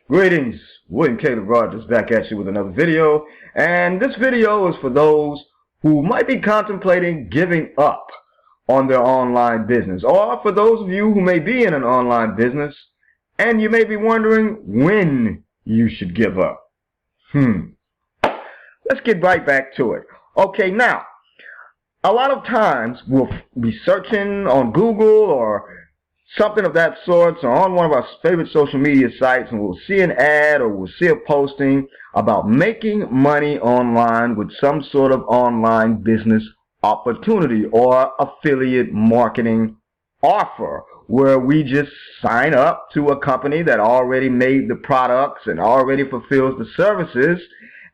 Greetings, William K. Rogers back at you with another video, and this video is for those who might be contemplating giving up on their online business, or for those of you who may be in an online business and you may be wondering when you should give up. Let's get right back to it. Okay, now, a lot of times we'll be searching on Google or something of that sort, or on one of our favorite social media sites, and we'll see an ad or we'll see a posting about making money online with some sort of online business opportunity or affiliate marketing offer, where we just sign up to a company that already made the products and already fulfills the services,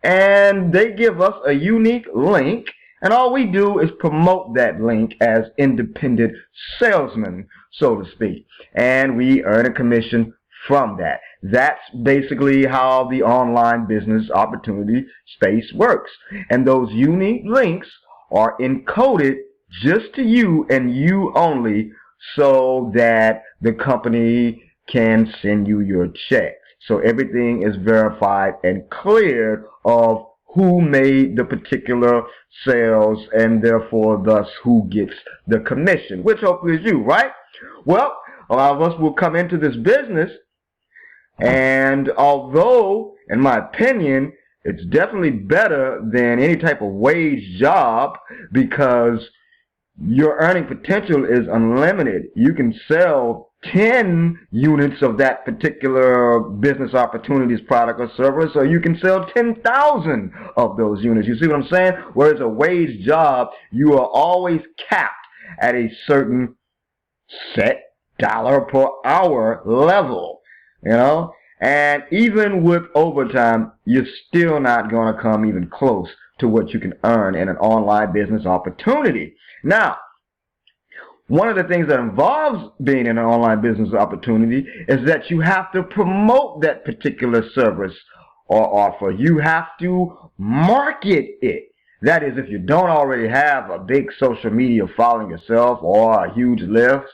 and they give us a unique link, and all we do is promote that link as independent salesmen, so to speak, and we earn a commission from that. That's basically how the online business opportunity space works. And those unique links are encoded just to you and you only, so that the company can send you your check. So everything is verified and cleared of who made the particular sales, and therefore thus who gets the commission, which hopefully is you, right? Well, a lot of us will come into this business, and although, in my opinion, it's definitely better than any type of wage job, because your earning potential is unlimited. You can sell 10 units of that particular business opportunities product or service, or you can sell 10,000 of those units. You see what I'm saying? Whereas a wage job, you are always capped at a certain set dollar per hour level, you know? And even with overtime, you're still not going to come even close to what you can earn in an online business opportunity. Now, one of the things that involves being in an online business opportunity is that you have to promote that particular service or offer. You have to market it. That is, if you don't already have a big social media following yourself, or a huge list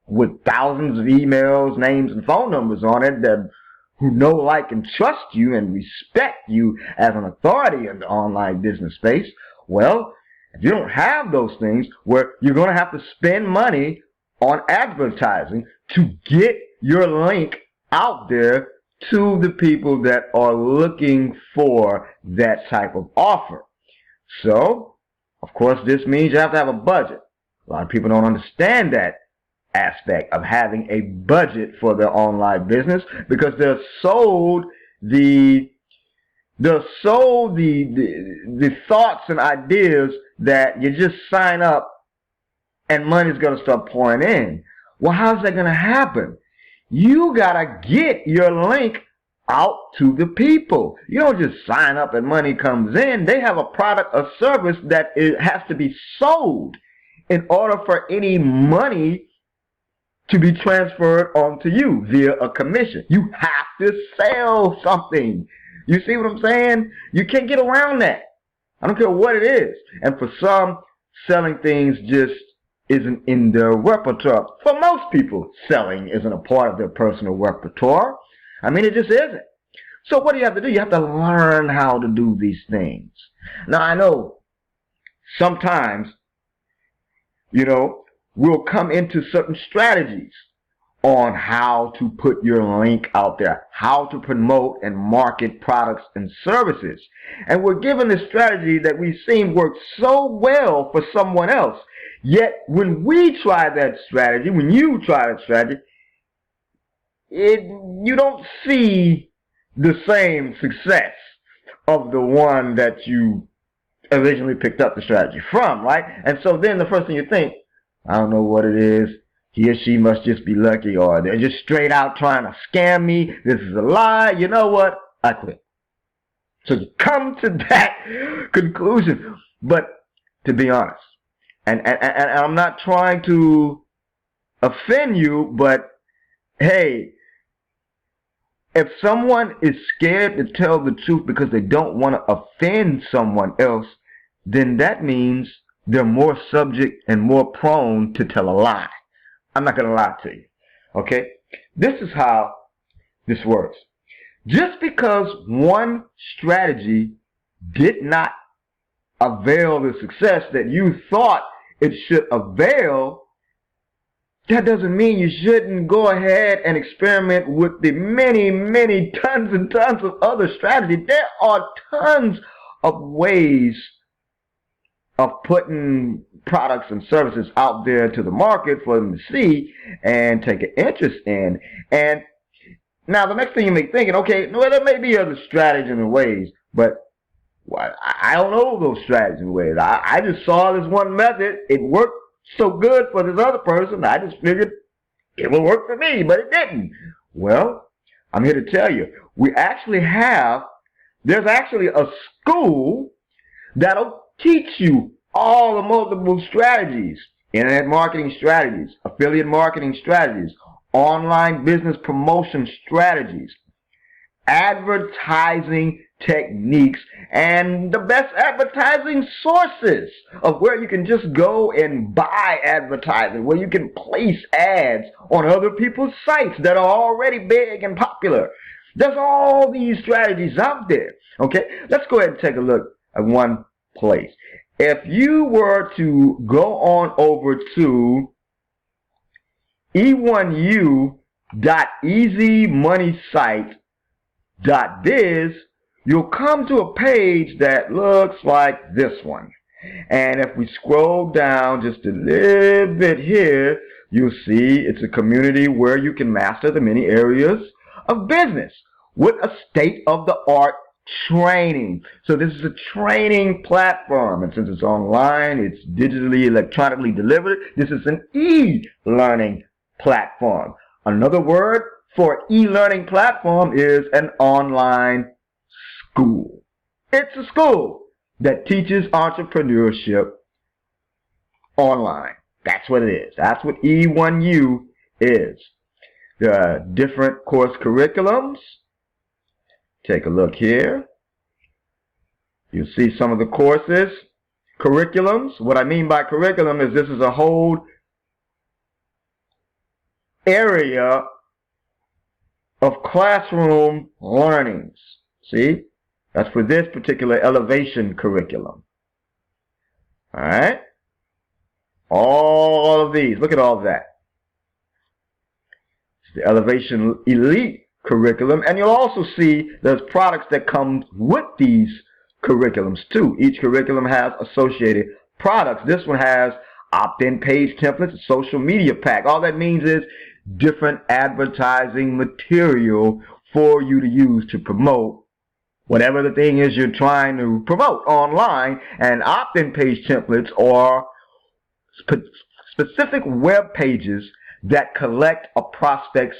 with thousands of emails, names, and phone numbers on it that who know, like, and trust you and respect you as an authority in the online business space. Well, if you don't have those things, where you're going to have to spend money on advertising to get your link out there to the people that are looking for that type of offer. So, of course, this means you have to have a budget. A lot of people don't understand that aspect of having a budget for their online business, because they're sold the thoughts and ideas that you just sign up and money's going to start pouring in. Well, how's that going to happen? You got to get your link out to the people. You don't just sign up and money comes in. They have a product or service that it has to be sold in order for any money to be transferred onto you via a commission. You have to sell something. You see what I'm saying? You can't get around that. I don't care what it is. And for some, selling things just isn't in their repertoire. For most people, selling isn't a part of their personal repertoire. I mean, it just isn't. So what do you have to do? You have to learn how to do these things. Now, I know sometimes, we'll come into certain strategies on how to put your link out there, how to promote and market products and services. And we're given a strategy that we've seen work so well for someone else. Yet when we try that strategy, when you try that strategy, you don't see the same success of the one that you originally picked up the strategy from, right? And so then the first thing you think, I don't know what it is. He or she must just be lucky, or they're just straight out trying to scam me. This is a lie. You know what? I quit. So you come to that conclusion. But to be honest, and I'm not trying to offend you, but hey, if someone is scared to tell the truth because they don't want to offend someone else, then that means they're more subject and more prone to tell a lie. I'm not going to lie to you. Okay? This is how this works. Just because one strategy did not avail the success that you thought it should avail, that doesn't mean you shouldn't go ahead and experiment with the many tons and tons of other strategies. There are tons of ways of putting products and services out there to the market for them to see and take an interest in. And now the next thing you may be thinking, okay, well, there may be other strategies and ways, but I don't know those strategies and ways. I just saw this one method. It worked so good for this other person, I just figured it will work for me, but it didn't. Well, I'm here to tell you, there's actually a school that'll teach you all the multiple strategies: internet marketing strategies, affiliate marketing strategies, online business promotion strategies, advertising techniques, and the best advertising sources of where you can just go and buy advertising, where you can place ads on other people's sites that are already big and popular. There's all these strategies out there. Okay, let's go ahead and take a look at one place. If you were to go on over to e1u.easymoneysite.biz, you'll come to a page that looks like this one. And if we scroll down just a little bit here, you'll see it's a community where you can master the many areas of business with a state-of-the-art training. So this is a training platform, and since it's online, it's digitally, electronically delivered, this is an e-learning platform. Another word for e-learning platform is an online school. It's a school that teaches entrepreneurship online. That's what it is. That's what E1U is. There are different course curriculums. Take a look here. You'll see some of the courses, curriculums. What I mean by curriculum is this is a whole area of classroom learnings. See? That's for this particular elevation curriculum. Alright? All of these. Look at all of that. It's the elevation elite curriculum. And you'll also see there's products that come with these curriculums too. Each curriculum has associated products. This one has opt-in page templates, social media pack. All that means is different advertising material for you to use to promote whatever the thing is you're trying to promote online. And opt-in page templates are specific web pages that collect a prospect's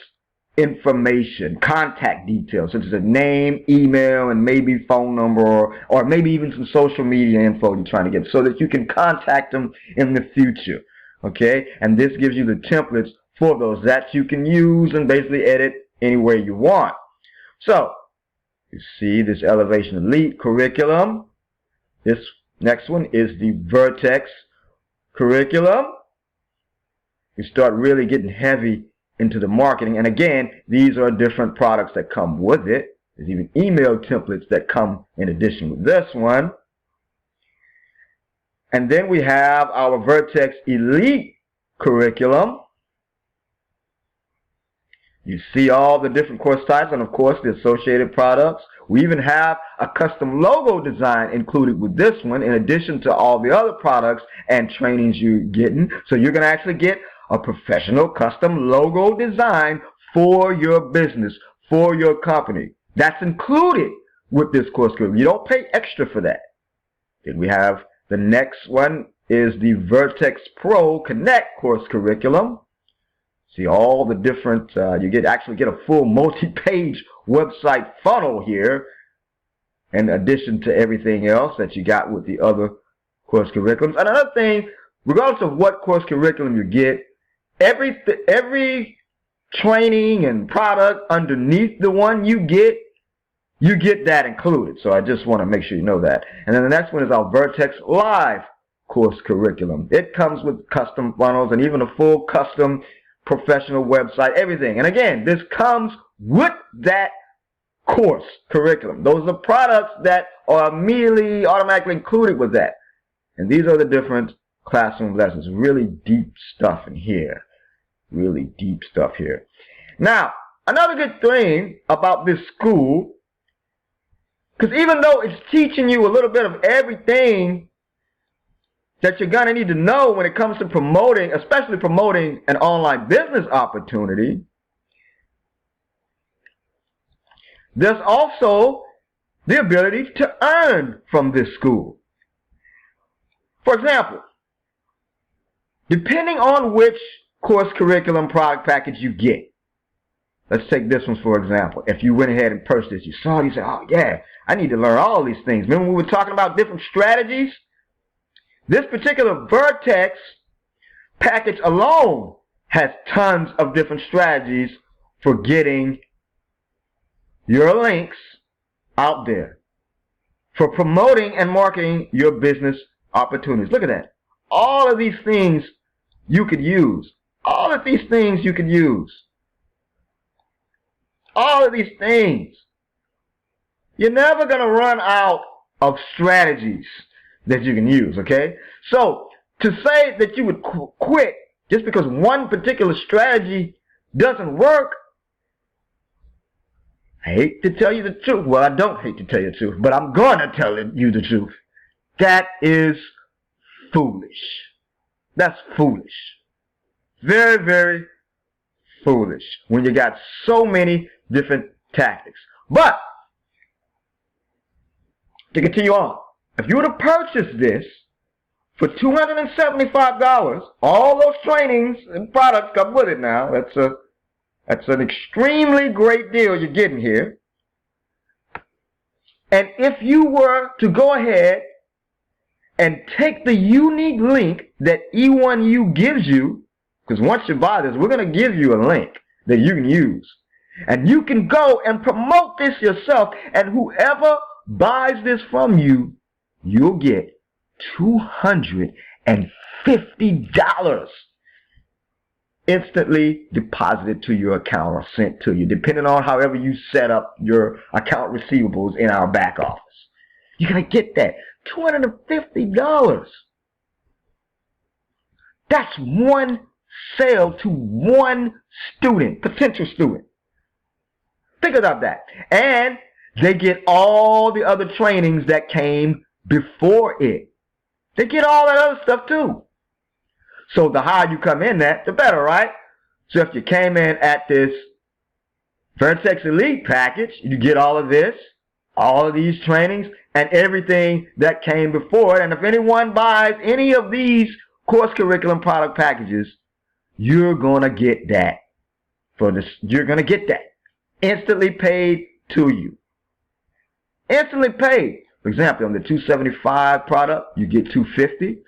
information, contact details, such as a name, email, and maybe phone number, or maybe even some social media info you're trying to get, so that you can contact them in the future. Okay? And this gives you the templates for those that you can use and basically edit any way you want. So, you see this Elevation Elite curriculum. This next one is the Vertex curriculum. You start really getting heavy into the marketing. And again, these are different products that come with it. There's even email templates that come in addition with this one. And then we have our Vertex Elite curriculum. You see all the different course types and, of course, the associated products. We even have a custom logo design included with this one, in addition to all the other products and trainings you're getting. So you're going to actually get a professional custom logo design for your business, for your company. That's included with this course curriculum. You don't pay extra for that. Then we have the next one is the Vertex Pro Connect course curriculum. See all the different, you actually get a full multi-page website funnel here, in addition to everything else that you got with the other course curriculums. And another thing, regardless of what course curriculum you get, every training and product underneath the one you get that included. So I just want to make sure you know that. And then the next one is our Vertex Live course curriculum. It comes with custom funnels and even a full custom professional website, everything. And again, this comes with that course curriculum. Those are products that are immediately automatically included with that. And these are the different classroom lessons. Really deep stuff in here. Really deep stuff here. Now, another good thing about this school, because even though it's teaching you a little bit of everything that you're going to need to know when it comes to promoting, especially promoting an online business opportunity, there's also the ability to earn from this school. For example, depending on which course curriculum product package you get, let's take this one for example. If you went ahead and purchased this, you saw it, you said, oh yeah, I need to learn all these things. Remember we were talking about different strategies? This particular Vertex package alone has tons of different strategies for getting your links out there, for promoting and marketing your business opportunities. Look at that. All of these things you could use. All of these things you could use. All of these things. You're never going to run out of strategies that you can use, okay? So, to say that you would quit just because one particular strategy doesn't work, I hate to tell you the truth. Well, I don't hate to tell you the truth, but I'm going to tell you the truth. That is foolish. That's foolish. Very, very foolish when you got so many different tactics. But, to continue on, if you were to purchase this for $275, all those trainings and products come with it now. That's an extremely great deal you're getting here. And if you were to go ahead and take the unique link that E1U gives you, because once you buy this, we're going to give you a link that you can use. And you can go and promote this yourself, and whoever buys this from you, you'll get $250 instantly deposited to your account or sent to you, depending on however you set up your account receivables in our back office. You're going to get that. $250. That's one sale to one student, potential student. Think about that. And they get all the other trainings that came before it. They get all that other stuff too. So the higher you come in at, the better, right? So if you came in at this Vertex Elite package, you get all of this, all of these trainings, and everything that came before it. And if anyone buys any of these course curriculum product packages, you're going to get that. You're going to get that. Instantly paid to you. Instantly paid. For example, on the 275 product, you get 250.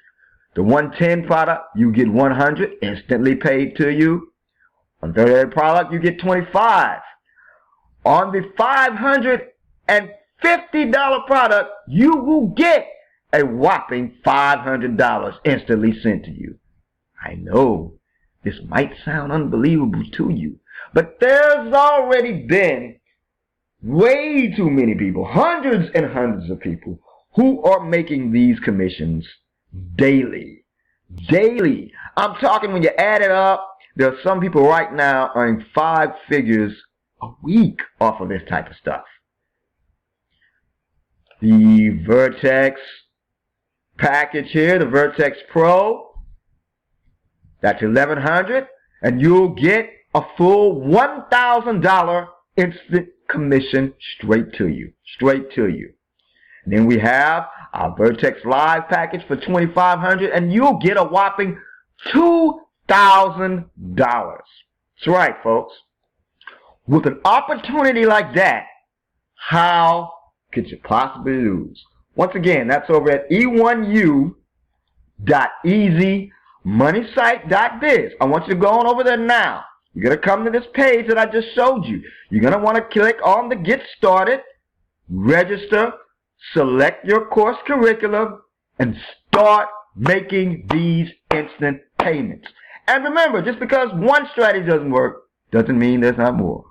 The 110 product, you get 100 instantly paid to you. On the 38 product, you get 25. On the $550 product, you will get a whopping $500 instantly sent to you. I know this might sound unbelievable to you, but there's already been way too many people, hundreds and hundreds of people, who are making these commissions daily. Daily. I'm talking when you add it up, there are some people right now earning 5 figures a week off of this type of stuff. The Vertex package here, the Vertex Pro, that's $1,100, and you'll get a full $1,000 instant commission straight to you. Straight to you. And then we have our Vertex Live package for $2,500, and you'll get a whopping $2,000. That's right, folks. With an opportunity like that, how could you possibly lose? Once again, that's over at e1u.easymoneysite.biz. I want you to go on over there now. You're going to come to this page that I just showed you. You're going to want to click on the Get Started, register, select your course curriculum, and start making these instant payments. And remember, just because one strategy doesn't work, doesn't mean there's not more.